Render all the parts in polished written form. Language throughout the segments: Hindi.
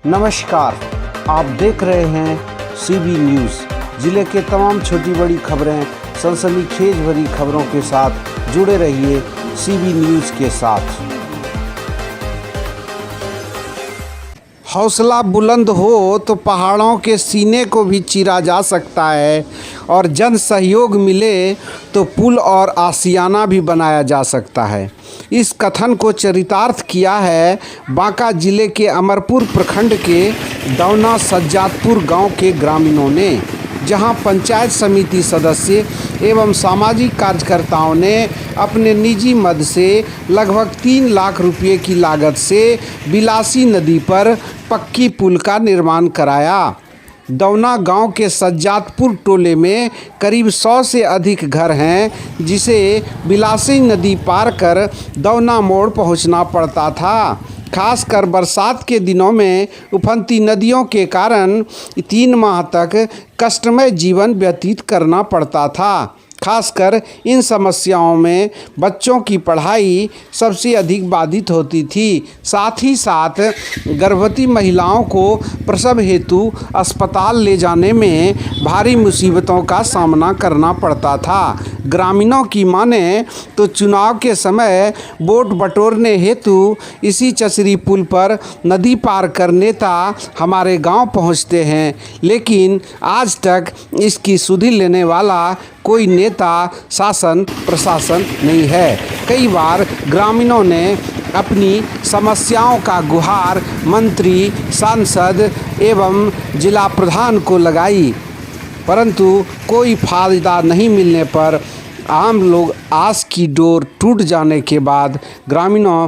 नमस्कार, आप देख रहे हैं सीबी न्यूज़। जिले के तमाम छोटी बड़ी खबरें, सनसनीखेज भरी खबरों के साथ जुड़े रहिए सीबी न्यूज़ के साथ। हौसला बुलंद हो तो पहाड़ों के सीने को भी चीरा जा सकता है और जन सहयोग मिले तो पुल और आशियाना भी बनाया जा सकता है। इस कथन को चरितार्थ किया है बांका जिले के अमरपुर प्रखंड के दौना सज्जादपुर गांव के ग्रामीणों ने, जहां पंचायत समिति सदस्य एवं सामाजिक कार्यकर्ताओं ने अपने निजी मद से लगभग 3 लाख रुपये की लागत से बिलासी नदी पर पक्की पुल का निर्माण कराया। दौना गांव के सज्जादपुर टोले में करीब 100 से अधिक घर हैं, जिसे बिलासी नदी पार कर दौना मोड़ पहुंचना पड़ता था। खासकर बरसात के दिनों में उफनती नदियों के कारण 3 माह तक कष्टमय जीवन व्यतीत करना पड़ता था। खासकर इन समस्याओं में बच्चों की पढ़ाई सबसे अधिक बाधित होती थी। साथ ही साथ गर्भवती महिलाओं को प्रसव हेतु अस्पताल ले जाने में भारी मुसीबतों का सामना करना पड़ता था। ग्रामीणों की माने तो चुनाव के समय वोट बटोरने हेतु इसी चचरी पुल पर नदी पार कर नेता हमारे गांव पहुंचते हैं, लेकिन आज तक इसकी सुधि लेने वाला कोई नेता शासन प्रशासन नहीं है। कई बार ग्रामीणों ने अपनी समस्याओं का गुहार मंत्री, सांसद एवं जिला प्रधान को लगाई, परंतु कोई फायदा नहीं मिलने पर आम लोग आस की डोर टूट जाने के बाद ग्रामीणों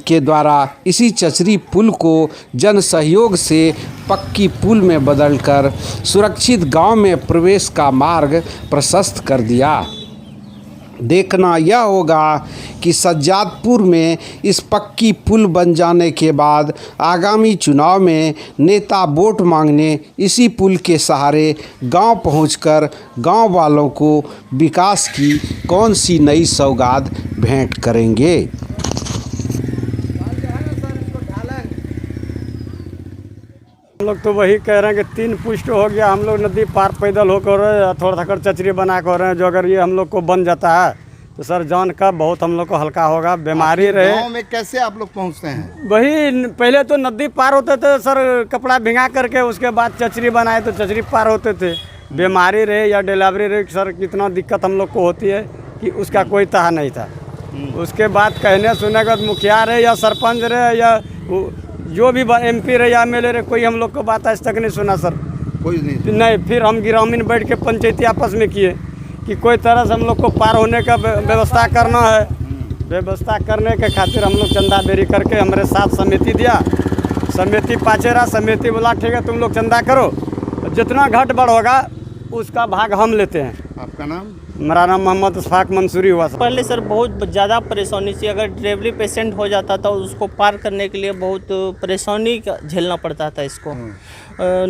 के द्वारा इसी चचरी पुल को जन सहयोग से पक्की पुल में बदलकर सुरक्षित गांव में प्रवेश का मार्ग प्रशस्त कर दिया। देखना यह होगा कि सज्जादपुर में इस पक्की पुल बन जाने के बाद आगामी चुनाव में नेता वोट मांगने इसी पुल के सहारे गांव पहुंचकर गांव वालों को विकास की कौन सी नई सौगात भेंट करेंगे। हम लोग तो वही कह रहे हैं कि 3 पुष्ट हो गया, हम लोग नदी पार पैदल होकर थोड़ा थोड़ा चचरी बना कर रहे हैं। जो अगर ये हम लोग को बन जाता है तो सर जान का बहुत हम लोग को हल्का होगा। बीमारी रहे गाँव में कैसे आप लोग पहुंचते हैं? वही पहले तो नदी पार होते थे सर, कपड़ा भिंगा करके, उसके बाद चचरी बनाए तो चचरी पार होते थे। बीमारी रहे या डिलीवरी रहे सर, कितना दिक्कत हम लोग को होती है कि उसका कोई तहा नहीं था। उसके बाद कहने सुनने के बाद मुखिया रहे या सरपंच रहे या जो भी MP रहे या MLA रहे, कोई हम लोग को बात आज तक नहीं सुना सर, कोई नहीं। फिर हम ग्रामीण बैठ के पंचायती आपस में किए कि कोई तरह से हम लोग को पार होने का व्यवस्था करना है। व्यवस्था करने के खातिर हम लोग चंदा बेरी करके हमारे साथ समिति दिया। समिति पाचेरा समिति बोला ठीक है तुम लोग चंदा करो, जितना घट बढ़ होगा उसका भाग हम लेते हैं। आपका नाम? मेरा नाम मोहम्मद इस्फाक मंसूरी हुआ सर। पहले सर बहुत ज़्यादा परेशानी थी। अगर डिलीवरी पेशेंट हो जाता था उसको पार करने के लिए बहुत परेशानी झेलना पड़ता था। इसको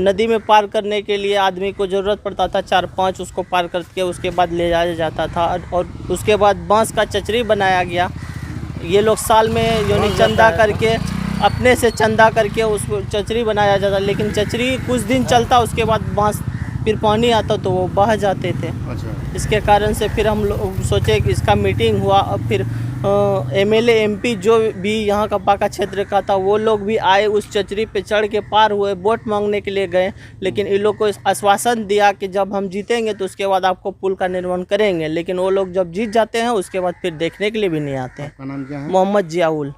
नदी में पार करने के लिए आदमी को ज़रूरत पड़ता था 4-5, उसको पार करके उसके बाद ले जाया जाता था। और उसके बाद बांस का चचरी बनाया गया। ये लोग साल में यानी चंदा करके, अपने से चंदा करके उसको चचरी बनाया जाता, लेकिन चचरी कुछ दिन चलता, उसके बाद बांस फिर पानी आता तो वो बह जाते थे। अच्छा। इसके कारण से फिर हम लोग सोचे कि इसका मीटिंग हुआ। अब फिर MLA MP जो भी यहाँ का बांका क्षेत्र का था वो लोग भी आए, उस चचरी पे चढ़ के पार हुए, वोट मांगने के लिए गए। लेकिन इन लोग को आश्वासन दिया कि जब हम जीतेंगे तो उसके बाद आपको पुल का निर्माण करेंगे, लेकिन वो लोग जब जीत जाते हैं उसके बाद फिर देखने के लिए भी नहीं आते। आपका नाम क्या है? मोहम्मद जियाउल।